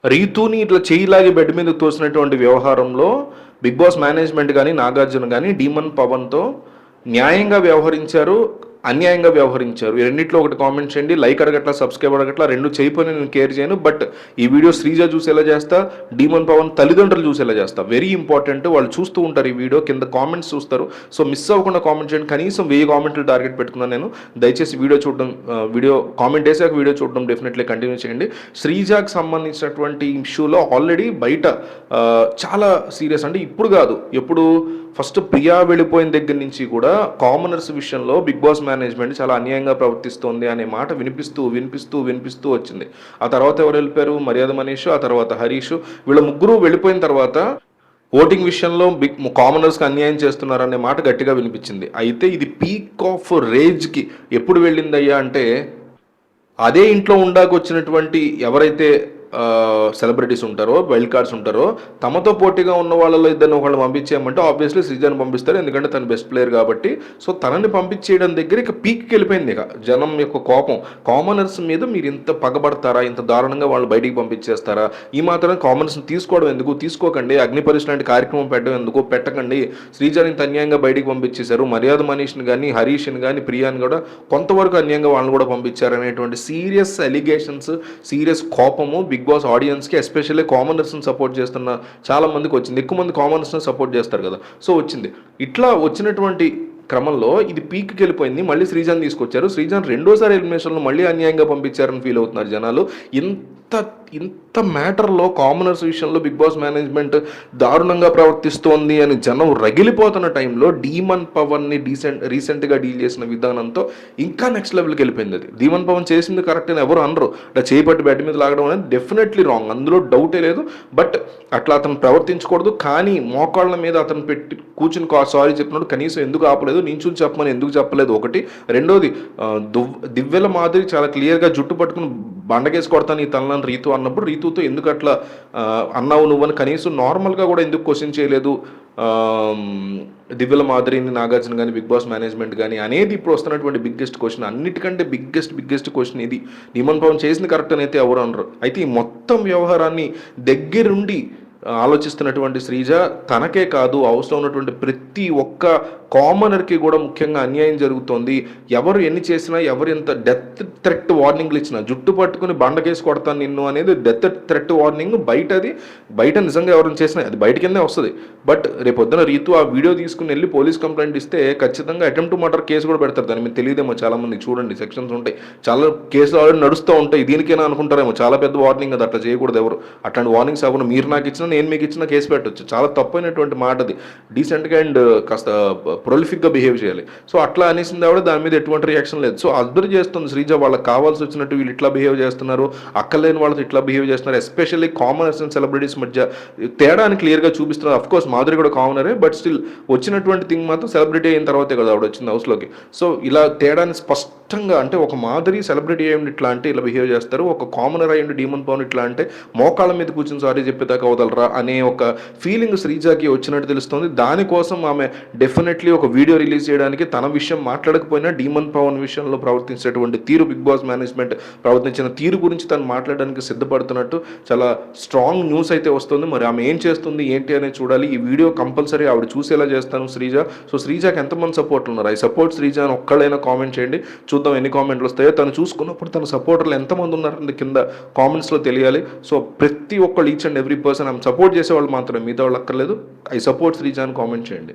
రీతూని ఇట్లా చేయిలాగి బెడ్ మీద తోసినటువంటి వ్యవహారంలో బిగ్ బాస్ మేనేజ్మెంట్ కానీ నాగార్జున కానీ డీమన్ పవన్తో న్యాయంగా వ్యవహరించారు, అన్యాయంగా వ్యవహరించారు. ఈ రెండిట్లో ఒకటి కామెంట్ చేయండి. లైక్ అడగట్లా, సబ్స్క్రైబ్ అడగట్లా, రెండు చేయపోయినా నేను కేర్ చేయను. బట్ ఈ వీడియో శ్రీజ చూసేలా చేస్తా, డీమన్ పవన్ తల్లిదండ్రులు చూసేలా చేస్తా. Very important. వాళ్ళు చూస్తూ ఉంటారు ఈ వీడియో, కింద కామెంట్స్ చూస్తారు. సో మిస్ అవ్వకుండా కామెంట్ చేయండి. కనీసం 1000 కామెంట్లు టార్గెట్ పెట్టుకున్నాను నేను. దయచేసి వీడియో చూడడం, వీడియో కామెంట్ వేసాక వీడియో చూడడం డెఫినెట్లీ కంటిన్యూ చేయండి. శ్రీజాకి సంబంధించినటువంటి ఇష్యూలో ఆల్రెడీ బయట చాలా సీరియస్, అంటే ఇప్పుడు కాదు, ఎప్పుడు ఫస్ట్ ప్రియా వెళ్ళిపోయిన దగ్గర నుంచి కూడా కామనర్స్ విషయంలో బిగ్ బాస్ మేనేజ్మెంట్ చాలా అన్యాయంగా ప్రవర్తిస్తోంది అనే మాట వినిపిస్తూ వచ్చింది. ఆ తర్వాత ఎవరు వెళ్ళిపోయారు? మర్యాద మనీష్, ఆ తర్వాత హరీష్. వీళ్ళ ముగ్గురు వెళ్ళిపోయిన తర్వాత ఓటింగ్ విషయంలో కామనర్స్కి అన్యాయం చేస్తున్నారనే మాట గట్టిగా వినిపించింది. అయితే ఇది పీక్ ఆఫ్ రేజ్కి ఎప్పుడు వెళ్ళిందయ్యా అంటే, అదే ఇంట్లో వచ్చినటువంటి ఎవరైతే సెలబ్రిటీస్ ఉంటారో, వైల్డ్ కార్డ్స్ ఉంటారో, తమతో పోటీగా ఉన్న వాళ్ళలో ఇద్దరిని ఒకళ్ళు పంపించేయమంటే ఆబ్వియస్లీ శ్రీజాని పంపిస్తారు, ఎందుకంటే తను బెస్ట్ ప్లేయర్ కాబట్టి. సో తనని పంపించేయడం దగ్గర ఇక పీక్కి వెళ్ళిపోయింది. ఇక జనం యొక్క కోపం, కామనర్స్ మీద మీరు ఇంత పగబడతారా, ఇంత దారుణంగా వాళ్ళు బయటికి పంపించేస్తారా, ఈ మాత్రం కామనర్స్ని తీసుకోవడం ఎందుకు, తీసుకోకండి. అగ్ని పరీక్ష లాంటి కార్యక్రమం పెట్టడం ఎందుకు, పెట్టకండి. శ్రీజాని ఇంత అన్యాయంగా బయటికి పంపించేశారు, మర్యాద మనీష్ని కానీ, హరీష్ని కానీ, ప్రియాని కూడా కొంతవరకు అన్యాయంగా వాళ్ళని కూడా పంపించారు అనేటువంటి సీరియస్ అలిగేషన్స్, సీరియస్ కోపము బిగ్ బాస్ ఆడియన్స్కి, ఎస్పెషల్లీ కామనర్స్ని సపోర్ట్ చేస్తున్న చాలా మందికి వచ్చింది. ఎక్కువ మంది కామనర్స్ని సపోర్ట్ చేస్తారు కదా, సో వచ్చింది. ఇట్లా వచ్చినటువంటి క్రమంలో ఇది పీక్కి వెళ్ళిపోయింది. మళ్ళీ శ్రీజాన్ తీసుకొచ్చారు. శ్రీజాన్ రెండోసారి ఎలిమినేషన్లో మళ్ళీ అన్యాయంగా పంపించారని ఫీల్ అవుతున్నారు జనాలు. ఇంత మ్యాటర్లో కామనర్స్ విషయంలో బిగ్ బాస్ మేనేజ్మెంట్ దారుణంగా ప్రవర్తిస్తోంది అని జనం రగిలిపోతున్న టైంలో డీమన్ పవన్ని రీసెంట్గా డీల్ చేసిన విధానంతో ఇంకా నెక్స్ట్ లెవెల్కి వెళ్ళిపోయింది. అది డీమన్ పవన్ చేసింది కరెక్ట్ అని ఎవరు అనరు. అట్లా చేపట్టి బెడ్ మీద లాగడం అనేది డెఫినెట్లీ రాంగ్, అందులో డౌటే లేదు. బట్ అట్లా అతను ప్రవర్తించకూడదు. కానీ మోకాళ్ళ మీద అతను పెట్టి కూర్చుని సారీ చెప్పినప్పుడు కనీసం ఎందుకు ఆపలేదు, నించుని చెప్పమని ఎందుకు చెప్పలేదు ఒకటి. రెండోది, దివ్యల మాదిరి చాలా క్లియర్గా జుట్టు పట్టుకుని బండకేసి కొడతాను ఈ తనలను రీతు అన్నప్పుడు రీతుతో ఎందుకు అట్లా అన్నావు నువ్వని కనీసం నార్మల్గా కూడా ఎందుకు క్వశ్చన్ చేయలేదు దివ్యల మాదిరిని, నాగార్జున కానీ, బిగ్ బాస్ మేనేజ్మెంట్ కానీ అనేది ఇప్పుడు వస్తున్నటువంటి బిగ్గెస్ట్ క్వశ్చన్. అన్నిటికంటే బిగ్గెస్ట్ క్వశ్చన్ ఇది. డీమన్ పవన్ చేసింది కరెక్ట్ అని అయితే ఎవరు అనరు. అయితే ఈ మొత్తం వ్యవహారాన్ని దగ్గరుండి ఆలోచిస్తున్నటువంటి శ్రీజ తనకే కాదు, అవసరం ఉన్నటువంటి ప్రతి ఒక్క కామనర్కి కూడా ముఖ్యంగా అన్యాయం జరుగుతోంది. ఎవరు ఎన్ని చేసినా, ఎవరు ఎంత డెత్ థ్రెట్ వార్నింగ్లు ఇచ్చినా, జుట్టు పట్టుకుని బండకేసి కొడతాను నిన్ను అనేది డెత్ థ్రెట్ వార్నింగ్. బయట నిజంగా ఎవరైనా చేసినా అది బయట కిందే వస్తుంది. బట్ రేపొద్దున రీతు ఆ వీడియో తీసుకుని వెళ్ళి పోలీస్ కంప్లైంట్ ఇస్తే ఖచ్చితంగా అటెంప్ట్ టు మర్డర్ కేసు కూడా పెడతారు. దాన్ని మీకు తెలియదేమో చాలా మంది. చూడండి, సెక్షన్స్ ఉంటాయి, చాలా కేసులు ఆల్రెడీ నడుస్తూ ఉంటాయి. దీనికైనా అనుకుంటారేమో చాలా పెద్ద వార్నింగ్, అది అట్లా చేయకూడదు ఎవరు. అట్లాంటి వార్నింగ్స్ అవ్వకుండా మీరు నాకు ఇచ్చినా, నేను మీకు ఇచ్చిన కేసు పెట్టవచ్చు. చాలా తప్పైనటువంటి మాట అది. డీసెంట్గా అండ్ కాస్త ప్రొలిఫిక్గా బిహేవ్ చేయాలి. సో అట్లా అనేసింది ఆవిడ, దాని మీద ఎటువంటి రియాక్షన్ లేదు. సో అబ్జర్వ్ చేస్తుంది శ్రీజ, వాళ్ళకి కావాల్సి వచ్చినట్టు వీళ్ళు ఇట్లా బిహేవ్ చేస్తున్నారు, అక్కర్లేని వాళ్ళతో ఇట్లా బిహేవ్ చేస్తున్నారు. ఎస్పెషల్లీ కామనర్స్ అండ్ సెలబ్రిటీస్ మధ్య తేడాని క్లియర్గా చూపిస్తున్నారు. అఫ్ కోర్స్ మాధురి కూడా కామనరే, బట్ స్టిల్ వచ్చినటువంటి థింగ్ మాత్రం సెలబ్రిటీ అయిన తర్వాతే కదా ఆవిడ వచ్చింది హౌస్లోకి. సో ఇలా తేడాని స్పష్టంగా, అంటే ఒక మాధురి సెలబ్రిటీ అయ్యండి ఇట్లా అంటే ఇలా బిహేవ్ చేస్తారు, ఒక కామనర్ అయ్యండి డీమన్ పవన్ ఇట్లా అంటే మోకాళ్ళ మీద కూర్చొని సారీ చెప్పేదాకా అవదలరా అనే ఒక ఫీలింగ్ శ్రీజాకి వచ్చినట్టు తెలుస్తుంది. దానికోసం ఆమె డెఫినెట్లీ ఒక వీడియో రిలీజ్ చేయడానికి, తన విషయం మాట్లాడకపోయినా డీమన్ పవన్ విషయంలో ప్రవర్తించేటువంటి తీరు, బిగ్ బాస్ మేనేజ్మెంట్ ప్రవర్తించిన తీరు గురించి తను మాట్లాడడానికి సిద్ధపడుతున్నట్టు చాలా స్ట్రాంగ్ న్యూస్ అయితే వస్తుంది. మరి ఆమె ఏం చేస్తుంది ఏంటి అనేది చూడాలి. ఈ వీడియో కంపల్సరీ ఆవిడ చూసేలా చేస్తాను శ్రీజ. సో శ్రీజాకి ఎంతమంది సపోర్ట్లు ఉన్నారు, ఐ సపోర్ట్ శ్రీజ అని ఒక్కళ్ళైనా కామెంట్ చేయండి, చూద్దాం ఎన్ని కామెంట్లు వస్తాయో. తను చూసుకున్నప్పుడు తన సపోర్టర్లు ఎంతమంది ఉన్నారని కింద కామెంట్స్లో తెలియాలి. సో ప్రతి ఒక్కళ్ళు, ఈచ్ అండ్ ఎవ్రీ పర్సన్ ఆమె సపోర్ట్ చేసే వాళ్ళు మాత్రమే, మిగతా వాళ్ళు అక్కర్లేదు. ఐ సపోర్ట్ శ్రీజ అని కామెంట్ చేయండి.